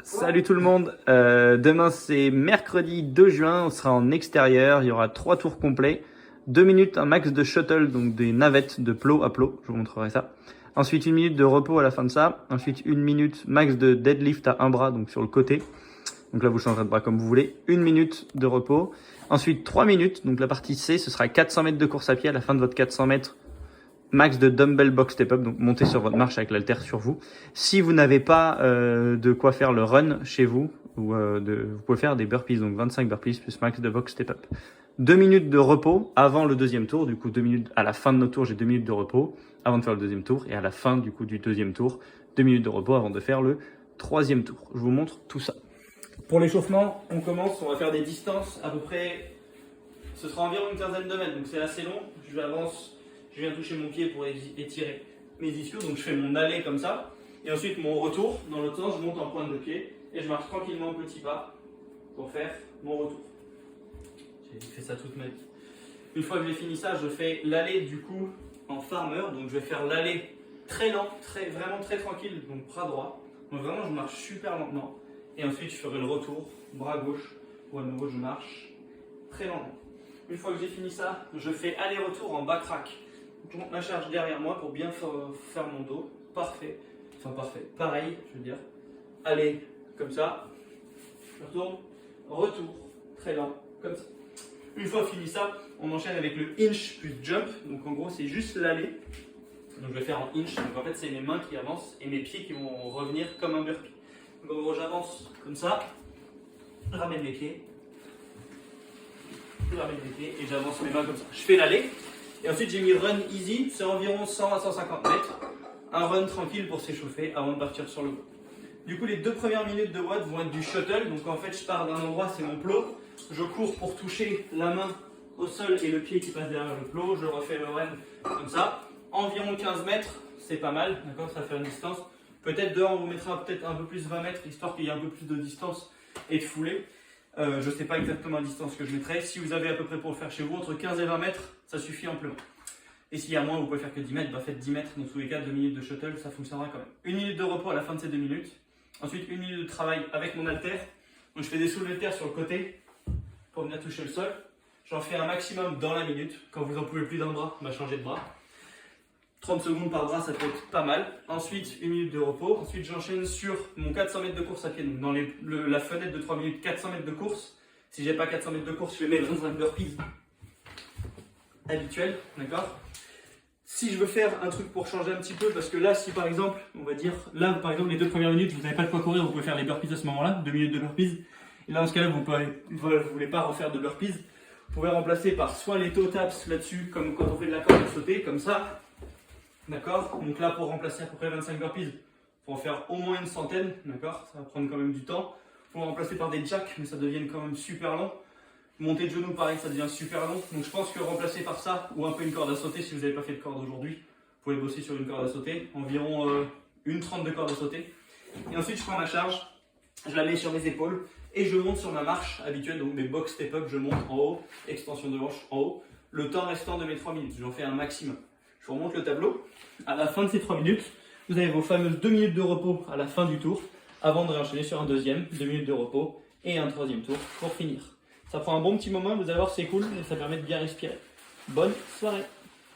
Salut tout le monde, demain c'est mercredi 2 juin, on sera en extérieur, il y aura 3 tours complets, 2 minutes un max de shuttle, donc des navettes de plot à plot, je vous montrerai ça. Ensuite 1 minute de repos à la fin de ça, ensuite 1 minute max de deadlift à un bras, donc sur le côté. Donc là vous changerez de bras comme vous voulez, 1 minute de repos. Ensuite 3 minutes, donc la partie C, ce sera 400 mètres de course à pied à la fin de votre 400 mètres. Max de dumbbell box step up, donc montez sur votre marche avec l'haltère sur vous. Si vous n'avez pas de quoi faire le run chez vous, ou vous pouvez faire des burpees, donc 25 burpees plus max de box step up. 2 minutes de repos avant le deuxième tour, du coup 2 minutes à la fin de notre tour, j'ai 2 minutes de repos avant de faire le deuxième tour, et à la fin du coup du deuxième tour, 2 minutes de repos avant de faire le troisième tour. Je vous montre tout ça. Pour l'échauffement, on commence, on va faire des distances à peu près, ce sera environ une quinzaine de mètres, donc c'est assez long. Je viens toucher mon pied pour étirer mes ischios, donc je fais mon aller comme ça. Et ensuite mon retour, dans l'autre sens, je monte en pointe de pied et je marche tranquillement au petit pas pour faire mon retour. J'ai fait ça toute ma vie. Une fois que j'ai fini ça, je fais l'aller du coup en farmer, donc je vais faire l'aller très lent, vraiment très tranquille, donc bras droit. Donc vraiment je marche super lentement. Et ensuite je ferai le retour, bras gauche, où à nouveau je marche très lentement. Une fois que j'ai fini ça, je fais aller-retour en back rack. Je monte ma charge derrière moi pour bien faire mon dos. Parfait. Enfin parfait. Pareil, je veux dire. Allez, comme ça. Je retourne. Retour. Très lent. Comme ça. Une fois fini ça, on enchaîne avec le inch plus jump. Donc en gros, c'est juste l'aller. Donc je vais faire en inch. Donc en fait, c'est mes mains qui avancent et mes pieds qui vont revenir comme un burpee. Donc en gros, j'avance comme ça. Je ramène mes pieds. Je ramène mes pieds et j'avance mes mains comme ça. Je fais l'aller. Et ensuite j'ai mis run easy, c'est environ 100 à 150 mètres. Un run tranquille pour s'échauffer avant de partir sur le WOD. Du coup les 2 premières minutes de WOD vont être du shuttle. Donc en fait je pars d'un endroit, c'est mon plot. Je cours pour toucher la main au sol et le pied qui passe derrière le plot. Je refais le run comme ça. Environ 15 mètres, c'est pas mal, d'accord, ça va faire une distance. Peut-être dehors on vous mettra peut-être un peu plus 20 mètres, histoire qu'il y ait un peu plus de distance et de foulée. Je ne sais pas exactement la distance que je mettrai. Si vous avez à peu près pour le faire chez vous, entre 15 et 20 mètres, ça suffit amplement. Et s'il y a moins, vous pouvez faire que 10 mètres, bah faites 10 mètres. Dans tous les cas, 2 minutes de shuttle, ça fonctionnera quand même. 1 minute de repos à la fin de ces 2 minutes. Ensuite, 1 minute de travail avec mon haltère. Donc je fais des soulevés de terre sur le côté pour venir toucher le sol. J'en fais un maximum dans la minute. Quand vous en pouvez plus d'un bras, bah changez de bras. 30 secondes par bras, ça peut être pas mal. Ensuite, 1 minute de repos. Ensuite, j'enchaîne sur mon 400 mètres de course à pied. Donc, dans la fenêtre de 3 minutes, 400 mètres de course. Si j'ai pas 400 mètres de course, je vais mettre dans un burpee habituel. D'accord ? Si je veux faire un truc pour changer un petit peu, parce que là, si par exemple, on va dire, là, par exemple, les 2 premières minutes, vous n'avez pas de quoi courir, vous pouvez faire les burpees à ce moment-là, 2 minutes de burpees. Et là, dans ce cas-là, vous ne voulez pas refaire de burpees. Vous pouvez remplacer par soit les toe taps là-dessus, comme quand on fait de la corde à sauter, comme ça. D'accord, donc là pour remplacer à peu près 25 burpees, il faut en faire au moins une centaine, d'accord, ça va prendre quand même du temps. Il faut le remplacer par des jacks, mais ça devient quand même super long. Monter de genoux, pareil, ça devient super long. Donc je pense que remplacer par ça, ou un peu une corde à sauter, si vous n'avez pas fait de corde aujourd'hui, vous pouvez bosser sur une corde à sauter, environ une trente de corde à sauter. Et ensuite je prends ma charge, je la mets sur mes épaules, et je monte sur ma marche habituelle, donc mes box step up, je monte en haut, extension de hanche en haut, le temps restant de mes 3 minutes, j'en fais un maximum. Je vous remonte le tableau. À la fin de ces 3 minutes, vous avez vos fameuses 2 minutes de repos à la fin du tour, avant de réenchaîner sur un deuxième, 2 minutes de repos et un troisième tour pour finir. Ça prend un bon petit moment, vous allez voir, c'est cool et ça permet de bien respirer. Bonne soirée!